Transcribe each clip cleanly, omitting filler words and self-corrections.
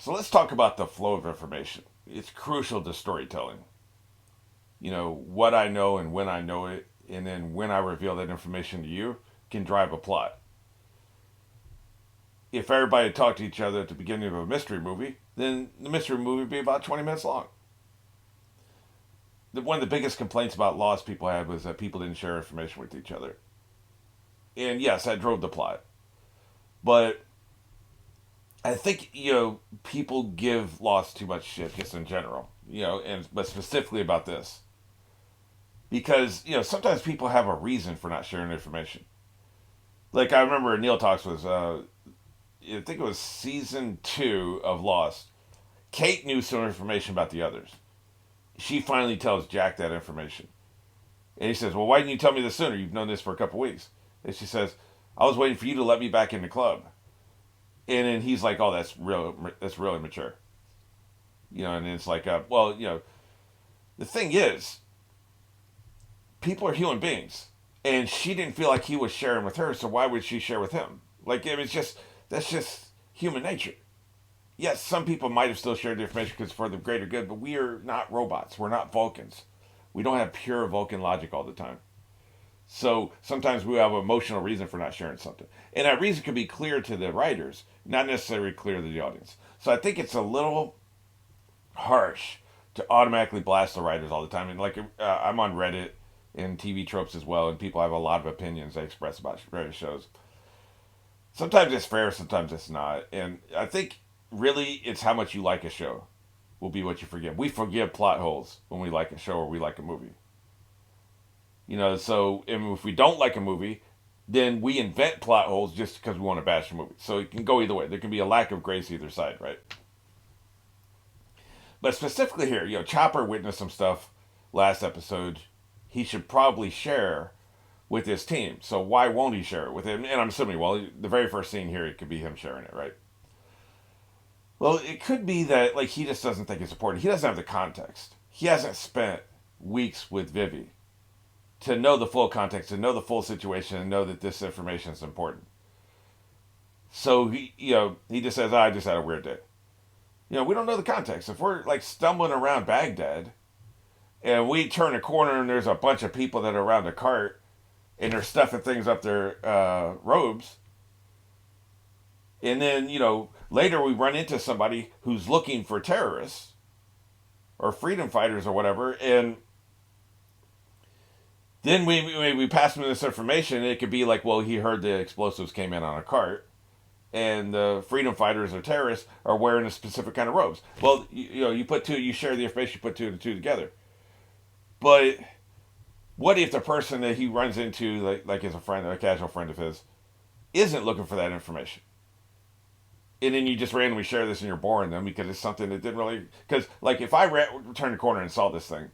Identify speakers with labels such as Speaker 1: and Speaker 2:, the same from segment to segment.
Speaker 1: So let's talk about the flow of information. It's crucial to storytelling. What I know and when I know it, and then when I reveal that information to you can drive a plot. If everybody talked to each other at the beginning of a mystery movie, then the mystery movie would be about 20 minutes long. One of the biggest complaints about Lost people had was that people didn't share information with each other. And yes, that drove the plot. But I think, people give Lost too much shit just in general, but specifically about this. Because, sometimes people have a reason for not sharing information. Like, I remember Neil Talks was, I think it was season 2 of Lost. Kate knew some information about the others. She finally tells Jack that information. And he says, well, why didn't you tell me this sooner? You've known this for a couple weeks. And she says, I was waiting for you to let me back in the club. And then he's like, oh, that's really mature. And it's like, the thing is, people are human beings. And she didn't feel like he was sharing with her, so why would she share with him? Like, that's just human nature. Yes, some people might have still shared the information because for the greater good, but we are not robots. We're not Vulcans. We don't have pure Vulcan logic all the time. So sometimes we have an emotional reason for not sharing something. And that reason can be clear to the writers, not necessarily clear to the audience. So I think it's a little harsh to automatically blast the writers all the time. And like, I'm on Reddit and TV tropes as well, and people have a lot of opinions they express about various shows. Sometimes it's fair, sometimes it's not. And I think really it's how much you like a show will be what you forgive. We forgive plot holes when we like a show or we like a movie. So if we don't like a movie, then we invent plot holes just because we want to bash a movie. So it can go either way. There can be a lack of grace either side, right? But specifically here, Chopper witnessed some stuff last episode he should probably share with his team. So why won't he share it with him? And I'm assuming, well, the very first scene here, it could be him sharing it, right? Well, it could be that like he just doesn't think it's important. He doesn't have the context. He hasn't spent weeks with Vivi to know the full context, to know the full situation, and know that this information is important. So he just says, I just had a weird day. We don't know the context. If we're like stumbling around Baghdad and we turn a corner and there's a bunch of people that are around a cart and they're stuffing things up their robes, and then, later we run into somebody who's looking for terrorists or freedom fighters or whatever, and then we pass him this information, and it could be like, well, he heard the explosives came in on a cart, and the freedom fighters or terrorists are wearing a specific kind of robes. Well, you share the information, you put two and two together. But what if the person that he runs into, like as a friend, a casual friend of his, isn't looking for that information? And then you just randomly share this and you're boring them because it's something that didn't really. Because, like, if I turned the corner and saw this thing,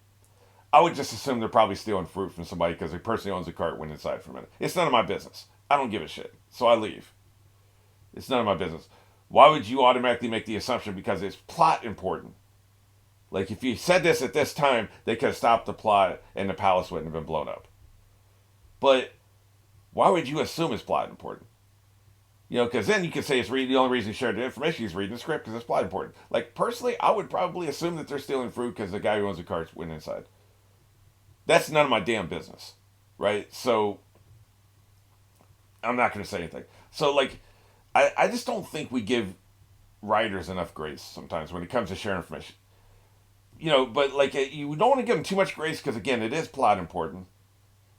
Speaker 1: I would just assume they're probably stealing fruit from somebody because the person who owns the cart went inside for a minute. It's none of my business. I don't give a shit. So I leave. It's none of my business. Why would you automatically make the assumption because it's plot important? Like, if you said this at this time, they could have stopped the plot and the palace wouldn't have been blown up. But why would you assume it's plot important? Because then you could say the only reason he shared the information he's reading the script because it's plot important. Like, personally, I would probably assume that they're stealing fruit because the guy who owns the carts went inside. That's none of my damn business, right? So, I'm not going to say anything. So, like, I just don't think we give writers enough grace sometimes when it comes to sharing information. But, like, you don't want to give them too much grace because, again, it is plot important.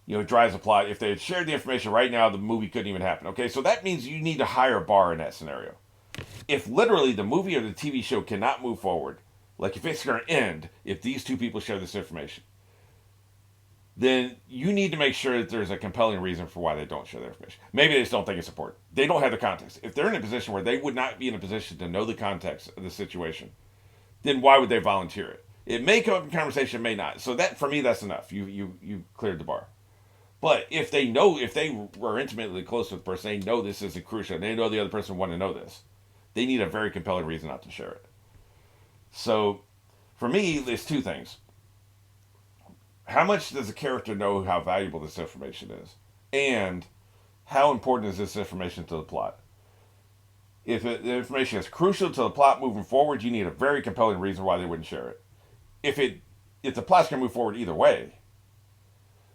Speaker 1: It drives the plot. If they had shared the information right now, the movie couldn't even happen. Okay, so that means you need to hire a bar in that scenario. If literally the movie or the TV show cannot move forward, like if it's going to end if these two people share this information, then you need to make sure that there's a compelling reason for why they don't share their information. Maybe they just don't think it's important. They don't have the context. If they're in a position where they would not be in a position to know the context of the situation, then why would they volunteer it? It may come up in conversation, it may not. So that, for me, that's enough. You cleared the bar. But if they were intimately close with the person, they know this is crucial, they know the other person want to know this, they need a very compelling reason not to share it. So, for me, there's two things. How much does the character know how valuable this information is? And how important is this information to the plot? If the information is crucial to the plot moving forward, you need a very compelling reason why they wouldn't share it. If the plot's gonna move forward either way,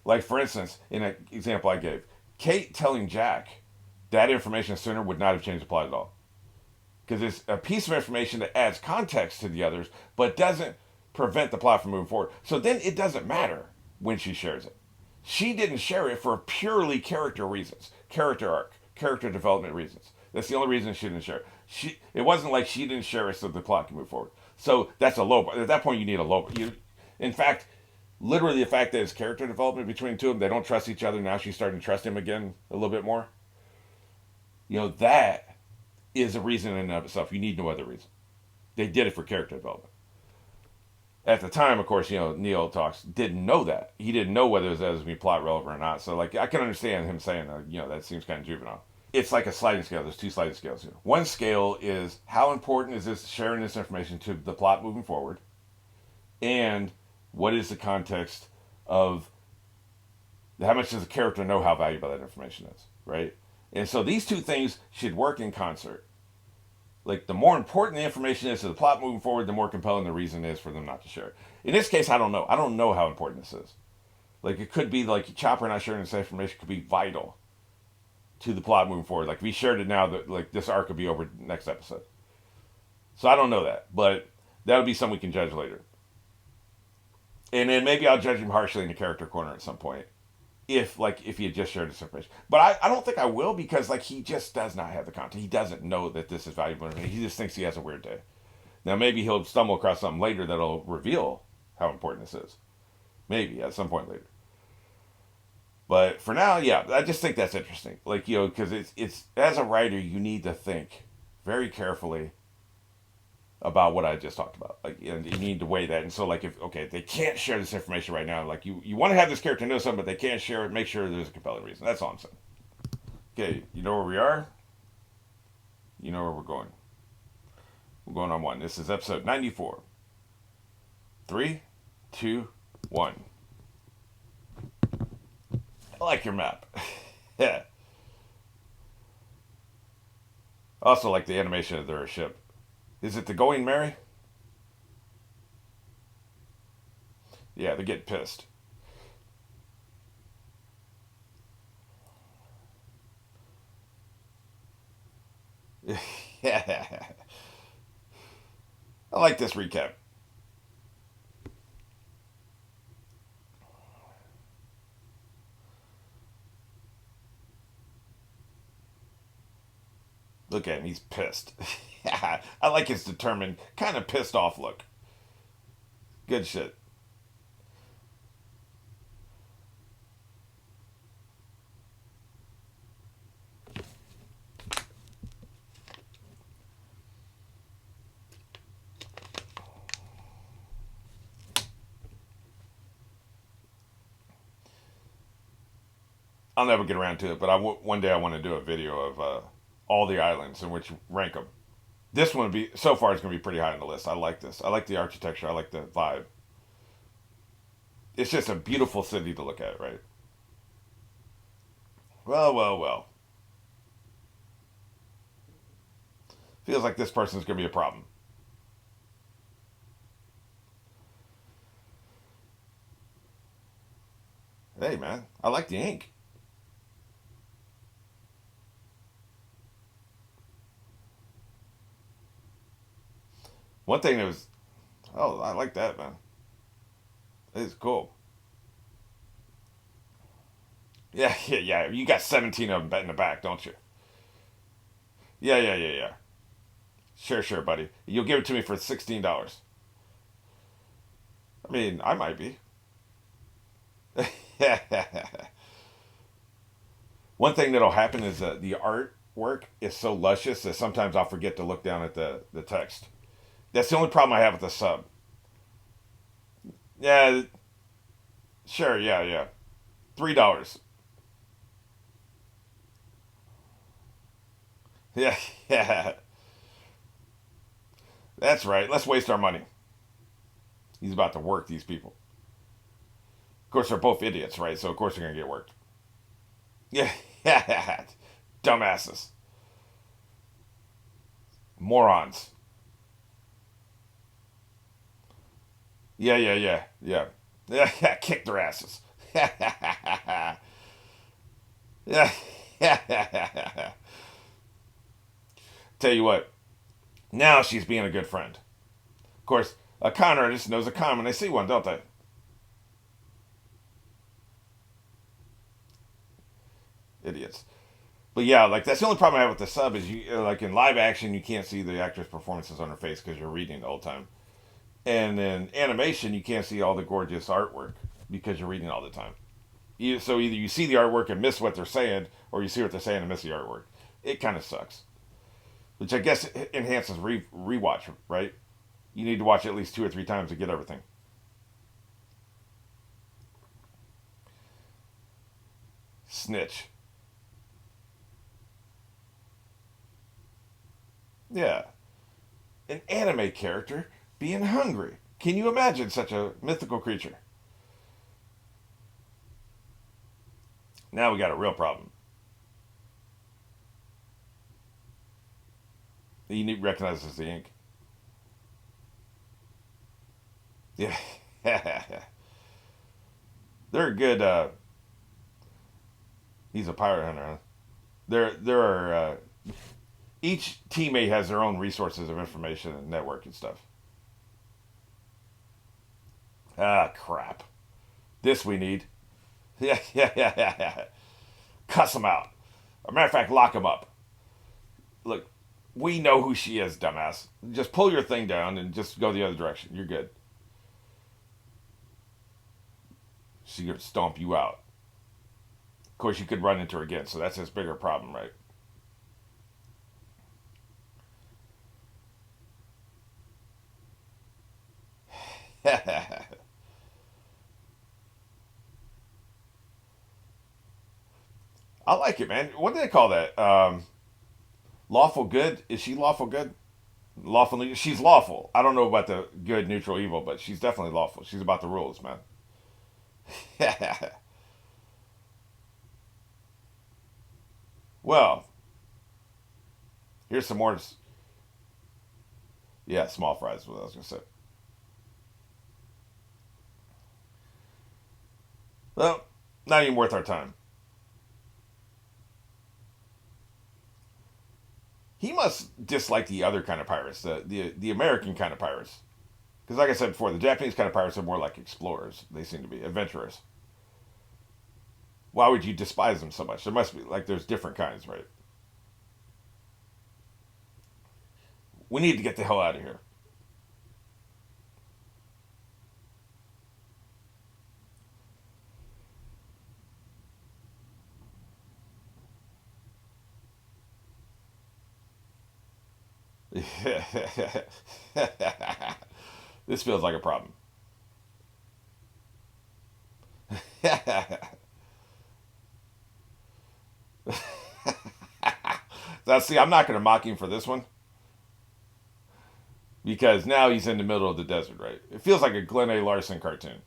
Speaker 1: like for instance, in an example I gave, Kate telling Jack that information sooner would not have changed the plot at all, because it's a piece of information that adds context to the others, but doesn't prevent the plot from moving forward. So then it doesn't matter when she shares it. She didn't share it for purely character reasons, character arc, character development reasons. That's the only reason she didn't share it. It wasn't like she didn't share it so the plot can move forward. So that's a low bar. At that point, you need a low bar. In fact, literally the fact that it's character development between the two of them, they don't trust each other. Now she's starting to trust him again a little bit more. That is a reason in and of itself. You need no other reason. They did it for character development. At the time, of course, Neil Talks didn't know that. He didn't know whether it was going to be plot relevant or not. So, like, I can understand him saying, that seems kind of juvenile. It's like a sliding scale. There's two sliding scales here. One scale is how important is this sharing this information to the plot moving forward, and what is the context of how much does the character know how valuable that information is, right? And so these two things should work in concert. Like, the more important the information is to the plot moving forward, the more compelling the reason is for them not to share it. In this case, I don't know. I don't know how important this is. Like, it could be like Chopper not sharing this information could be vital to the plot moving forward. Like, if he shared it now, that like this arc could be over next episode. So I don't know that, but that'll be something we can judge later. And then maybe I'll judge him harshly in the character corner at some point, if he had just shared this information. But I don't think I will, because like he just does not have the content. He doesn't know that this is valuable. He just thinks he has a weird day. Now maybe he'll stumble across something later that'll reveal how important this is. Maybe at some point later. But for now, yeah, I just think that's interesting. Like, because it's as a writer, you need to think very carefully about what I just talked about. Like, you need to weigh that. And so, like, if they can't share this information right now. Like, you want to have this character know something, but they can't share it. Make sure there's a compelling reason. That's all I'm saying. Okay, you know where we are. You know where we're going. We're going on one. This is episode 94. 3, 2, 1. I like your map. Yeah. Also like the animation of their ship. Is it the Going Merry? Yeah, they're getting pissed. Yeah. I like this recap. Look at him, he's pissed. I like his determined, kind of pissed off look. Good shit. I'll never get around to it, but one day I want to do a video of all the islands and which rank them. This one would be, so far, it's going to be pretty high on the list. I like this. I like the architecture. I like the vibe. It's just a beautiful city to look at, right? Well, well, well. Feels like this person's going to be a problem. Hey, man. I like the ink. One thing that was, oh, I like that, man. It's cool. Yeah, yeah, yeah. You got 17 of them in the back, don't you? Yeah, yeah, yeah, yeah. Sure, sure, buddy. You'll give it to me for $16. I mean, I might be. One thing that'll happen is that the artwork is so luscious that sometimes I'll forget to look down at the text. That's the only problem I have with the sub. Yeah, sure, yeah, yeah. $3. Yeah, yeah. That's right. Let's waste our money. He's about to work these people. Of course, they're both idiots, right? So of course they're gonna get worked. Yeah, yeah. Dumbasses. Morons. Yeah, yeah, yeah, yeah. Yeah, kick their asses. Yeah. Tell you what, now she's being a good friend. Of course, a con artist knows a con when they see one, don't they? Idiots. But yeah, like that's the only problem I have with the sub is you like in live action you can't see the actress' performances on her face because you're reading the whole time, and in animation you can't see all the gorgeous artwork because you're reading all the time. So either you see the artwork and miss what they're saying, or you see what they're saying and miss the artwork. It kind of sucks, which I guess enhances rewatch, right? You need to watch it at least 2 or 3 times to get everything. Snitch. Yeah. An anime character being hungry. Can you imagine such a mythical creature? Now we got a real problem. You need recognizes the ink. Yeah. They're good. He's a pirate hunter. Huh? There are each teammate has their own resources of information and network and stuff. Ah, crap. This we need. Yeah, yeah, yeah, yeah, yeah. Cuss him out. As a matter of fact, lock him up. Look, we know who she is, dumbass. Just pull your thing down and just go the other direction. You're good. She's gonna stomp you out. Of course, you could run into her again, so that's his bigger problem, right? I like it, man. What do they call that? Lawful good? Is she lawful good? Lawful. She's lawful. I don't know about the good, neutral, evil, but she's definitely lawful. She's about the rules, man. Well, here's some more. Yeah, small fries. Is what I was gonna say. Well, not even worth our time. He must dislike the other kind of pirates, the American kind of pirates. Because, like I said before, the Japanese kind of pirates are more like explorers. They seem to be adventurers. Why would you despise them so much? There must be like there's different kinds, right? We need to get the hell out of here. This feels like a problem. Now, see, I'm not going to mock him for this one because now he's in the middle of the desert, right? It feels like a Glenn A. Larson cartoon.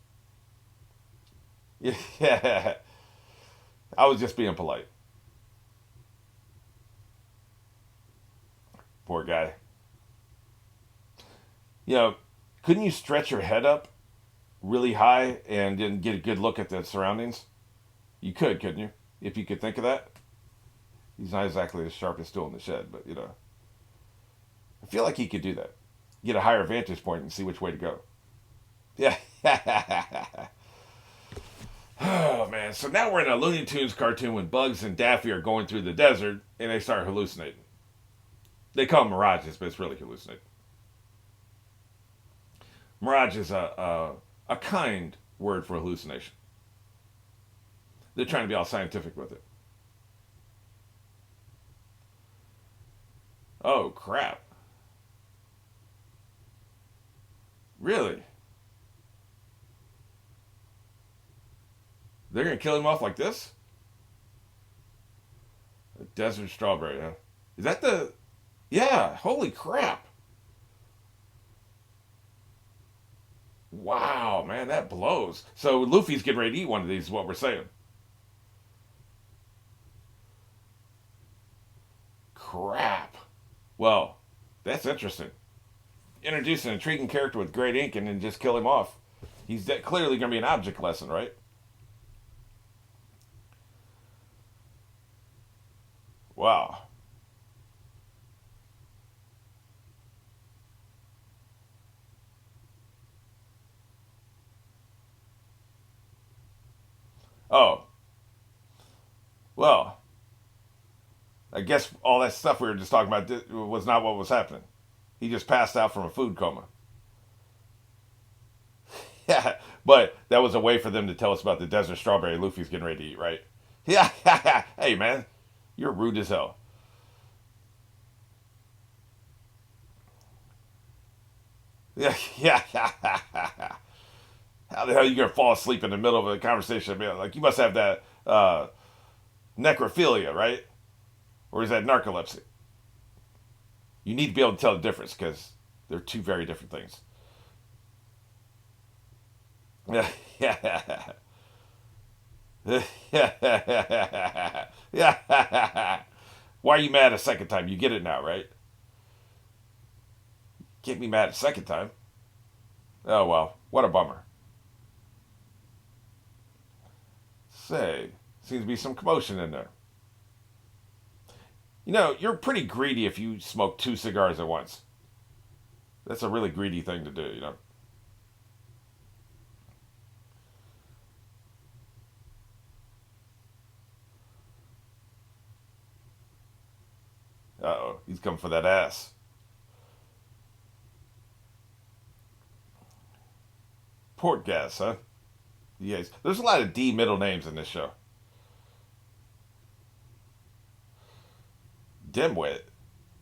Speaker 1: Yeah, I was just being polite. Poor guy. You know, couldn't you stretch your head up really high and then get a good look at the surroundings? You could, couldn't you? If you could think of that. He's not exactly the sharpest tool in the shed, but I feel like he could do that. Get a higher vantage point and see which way to go. Yeah. Oh man! So now we're in a Looney Tunes cartoon when Bugs and Daffy are going through the desert and they start hallucinating. They call them mirages, but it's really hallucinating. Mirage is a kind word for hallucination. They're trying to be all scientific with it. Oh crap! Really? They're gonna kill him off like this? A desert strawberry, huh? Is that the? Yeah. Holy crap! Wow, man, that blows. So Luffy's getting ready to eat one of these. Is what we're saying? Crap. Well, That's interesting. Introduce an intriguing character with great ink and then just kill him off. He's clearly going to be an object lesson, right? Wow. Oh, well, I guess all that stuff we were just talking about was not what was happening. He just passed out from a food coma. Yeah, but that was a way for them to tell us about the desert strawberry Luffy's getting ready to eat, right? Yeah, hey man, you're rude as hell. Yeah, yeah. How the hell are you gonna fall asleep in the middle of a conversation? Man, like you must have that necrophilia, right? Or is that narcolepsy? You need to be able to tell the difference because they're two very different things. Yeah, yeah, yeah. Why are you mad a second time? You get it now, right? Can't be mad a second time. Oh well, what a bummer. Say, seems to be some commotion in there. You know, you're pretty greedy if you smoke two cigars at once. That's a really greedy thing to do, you know. Uh oh, he's coming for that ass. Port gas, huh? Yes. There's a lot of D middle names in this show. Dimwit.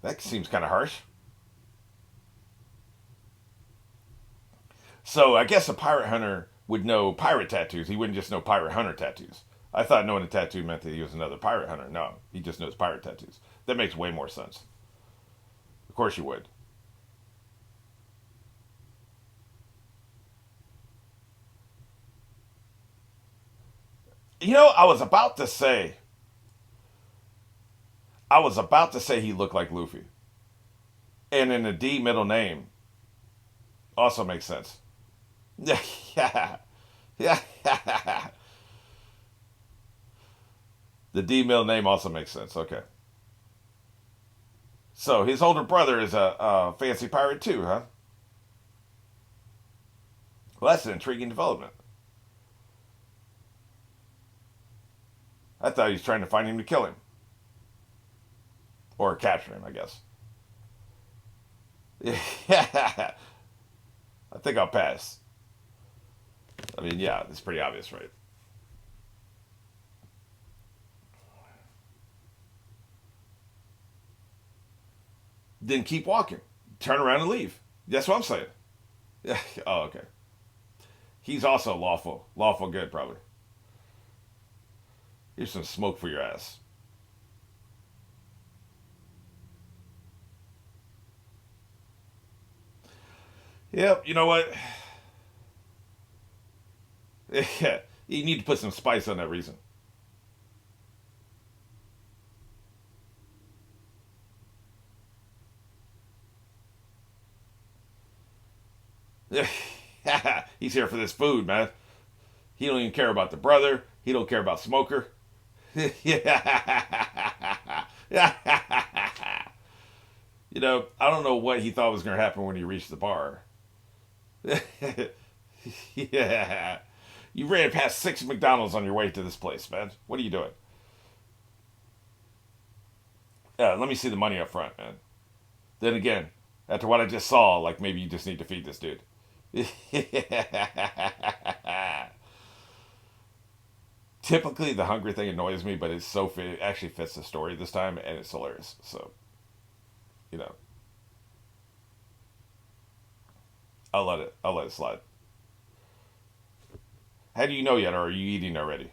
Speaker 1: That seems kind of harsh. So I guess a pirate hunter would know pirate tattoos. He wouldn't just know pirate hunter tattoos. I thought knowing a tattoo meant that he was another pirate hunter. No, he just knows pirate tattoos. That makes way more sense. Of course you would. You know, I was about to say he looked like Luffy. And in the D middle name also makes sense. Yeah, yeah, yeah. The D middle name also makes sense. Okay. So his older brother is a fancy pirate too, huh? Well, that's an intriguing development. I thought he was trying to find him to kill him or capture him. I guess. Yeah, I think I'll pass. I mean, yeah, it's pretty obvious, right? Then keep walking. Turn around and leave. That's what I'm saying. Yeah. Oh, okay. He's also lawful. Lawful good, probably. Here's some smoke for your ass. Yep, you know what? Yeah, you need to put some spice on that reason. He's here for this food, man. He don't even care about the brother. He don't care about Smoker. Yeah. You know, I don't know what he thought was going to happen when he reached the bar. Yeah. You ran past six McDonald's on your way to this place, man. What are you doing? Let me see the money up front, man. Then again, after what I just saw, like maybe you just need to feed this dude. Typically, the hungry thing annoys me, but it actually fits the story this time, and it's hilarious. So, you know, I'll let it slide. How do you know yet, or are you eating already?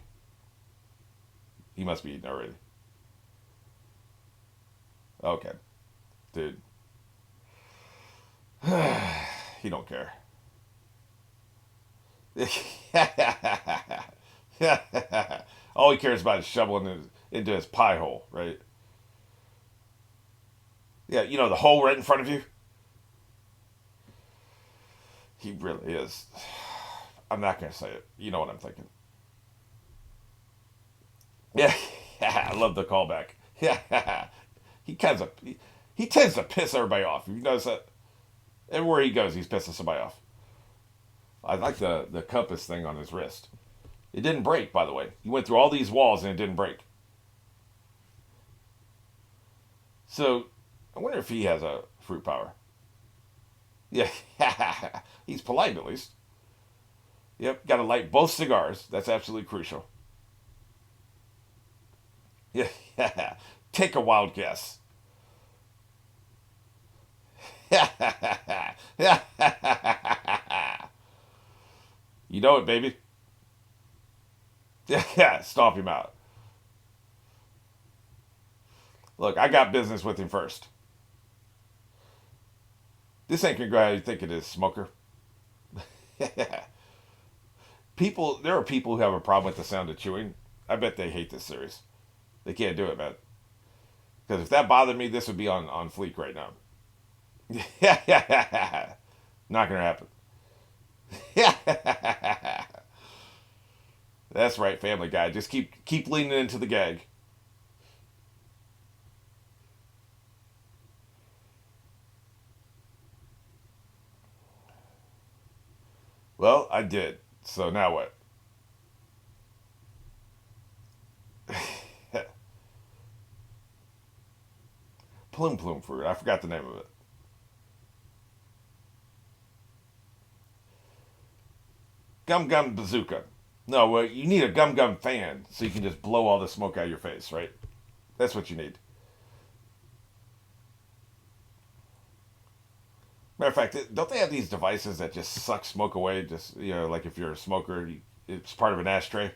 Speaker 1: He must be eating already. Okay, dude. He don't care. All he cares about is shoveling into his pie hole, right? Yeah, the hole right in front of you. He really is. I'm not gonna say it. You know what I'm thinking. Yeah, I love the callback. Yeah, he kind of he tends to piss everybody off. You notice that everywhere he goes, he's pissing somebody off. I like the compass thing on his wrist. It didn't break, by the way. He went through all these walls and it didn't break. So I wonder if he has a fruit power. Yeah, he's polite at least. Yep, got to light both cigars. That's absolutely crucial. Yeah, take a wild guess. You know it, baby. Yeah, stomp him out. Look, I got business with him first. This ain't gonna go how you think it is, smoker. There are people who have a problem with the sound of chewing. I bet they hate this series. They can't do it, man. Because if that bothered me, this would be on fleek right now. Not gonna happen. That's right, Family Guy. Just keep leaning into the gag. Well, I did. So now what? Plume plume fruit. I forgot the name of it. Gum gum bazooka. No, well, you need a gum gum fan so you can just blow all the smoke out of your face, right? That's what you need. Matter of fact, don't they have these devices that just suck smoke away? Just like if you're a smoker, it's part of an ashtray.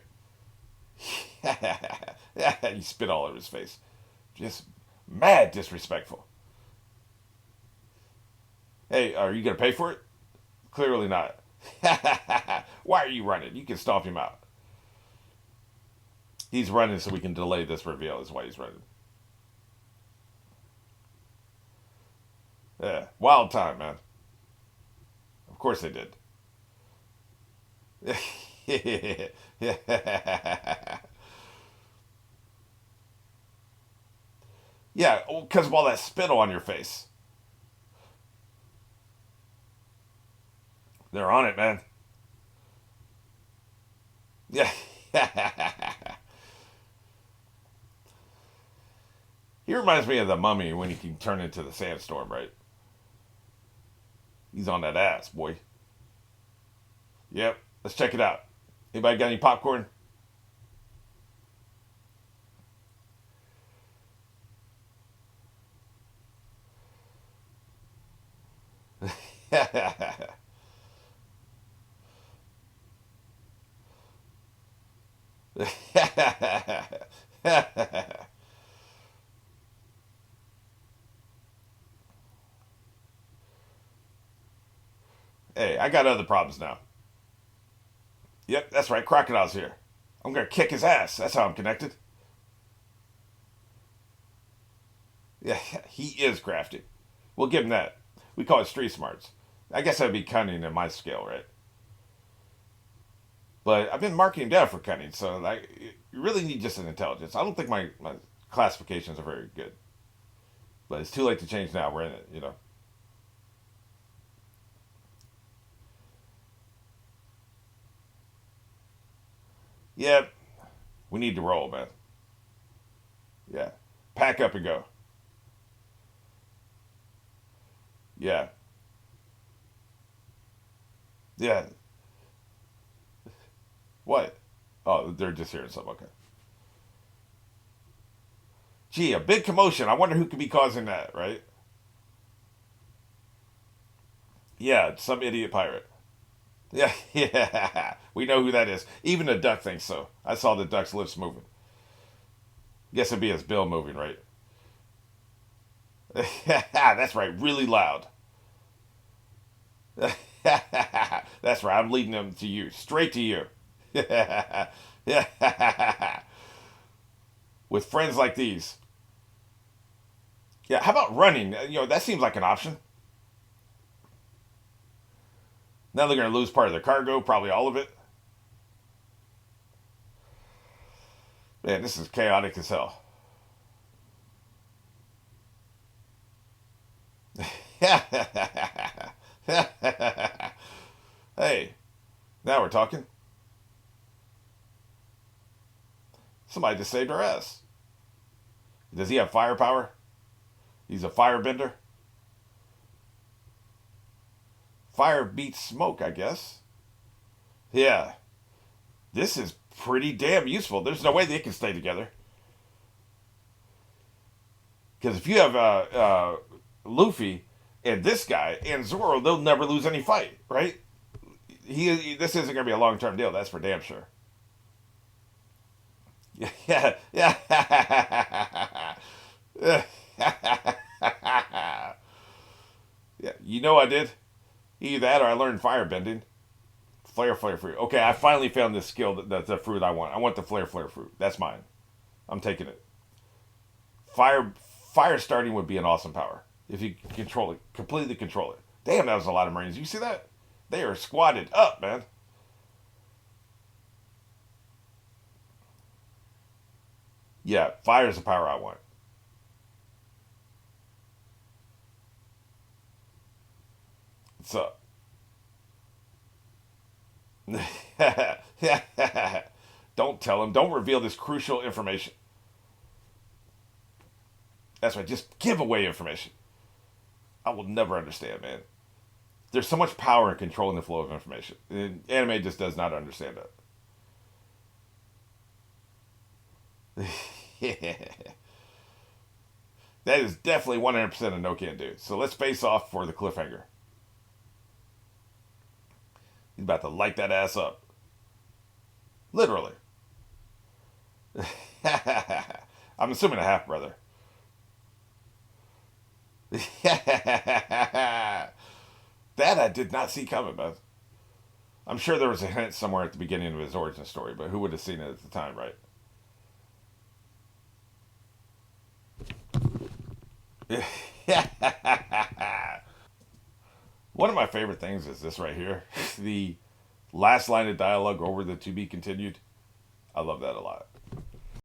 Speaker 1: You spit all over his face. Just mad disrespectful. Hey, are you gonna pay for it? Clearly not. Why are you running? You can stomp him out. He's running so we can delay this reveal. Is why he's running. Yeah, wild time, man. Of course they did. Yeah, because of all that spittle on your face. They're on it, man. Yeah. He reminds me of the mummy when he can turn into the sandstorm, right? He's on that ass, boy. Yep. Let's check it out. Anybody got any popcorn? Hey, I got other problems now. Yep, that's right. Crocodile's here. I'm gonna kick his ass. That's how I'm connected. Yeah, he is crafty. We'll give him that. We call it street smarts. I guess that'd be cunning in my scale, right? But I've been marking him down for cunning, so you really need just an intelligence. I don't think my classifications are very good. But it's too late to change now. We're in it. Yep, we need to roll, man. Yeah. Pack up and go. Yeah. Yeah. What? Oh, they're just hearing something. Okay. Gee, a big commotion. I wonder who could be causing that, right? Yeah, some idiot pirate. Yeah, yeah. We know who that is. Even the duck thinks so. I saw the duck's lips moving. Guess it'd be his bill moving, right? That's right, really loud. That's right, I'm leading them to you. Straight to you. With friends like these, Yeah, how about running? That seems like an option. Now they're going to lose part of their cargo, probably all of it. Man, this is chaotic as hell. Hey, now we're talking. Somebody just saved our ass. Does he have firepower? He's a firebender. Fire beats smoke, I guess. Yeah, this is pretty damn useful. There's no way they can stay together. Because if you have Luffy and this guy and Zoro, they'll never lose any fight, right? This isn't going to be a long term deal. That's for damn sure. Yeah, yeah, yeah. Yeah, I did. Either that or I learned firebending. Flare, flare fruit. Okay, I finally found this skill that's the fruit I want. I want the flare, flare fruit. That's mine. I'm taking it. Fire, fire starting would be an awesome power if you control it, completely control it. Damn, that was a lot of Marines. You see that? They are squatted up, man. Yeah, fire is the power I want. So, don't tell him. Don't reveal this crucial information. That's right. Just give away information. I will never understand, man. There's so much power in controlling the flow of information. And anime just does not understand that. That is definitely 100% a no can do. So let's face off for the cliffhanger. He's about to light that ass up. Literally. I'm assuming a half brother. That I did not see coming, man. I'm sure there was a hint somewhere at the beginning of his origin story, but who would have seen it at the time, right? One of my favorite things is this right here. The last line of dialogue over the to be continued. I love that a lot.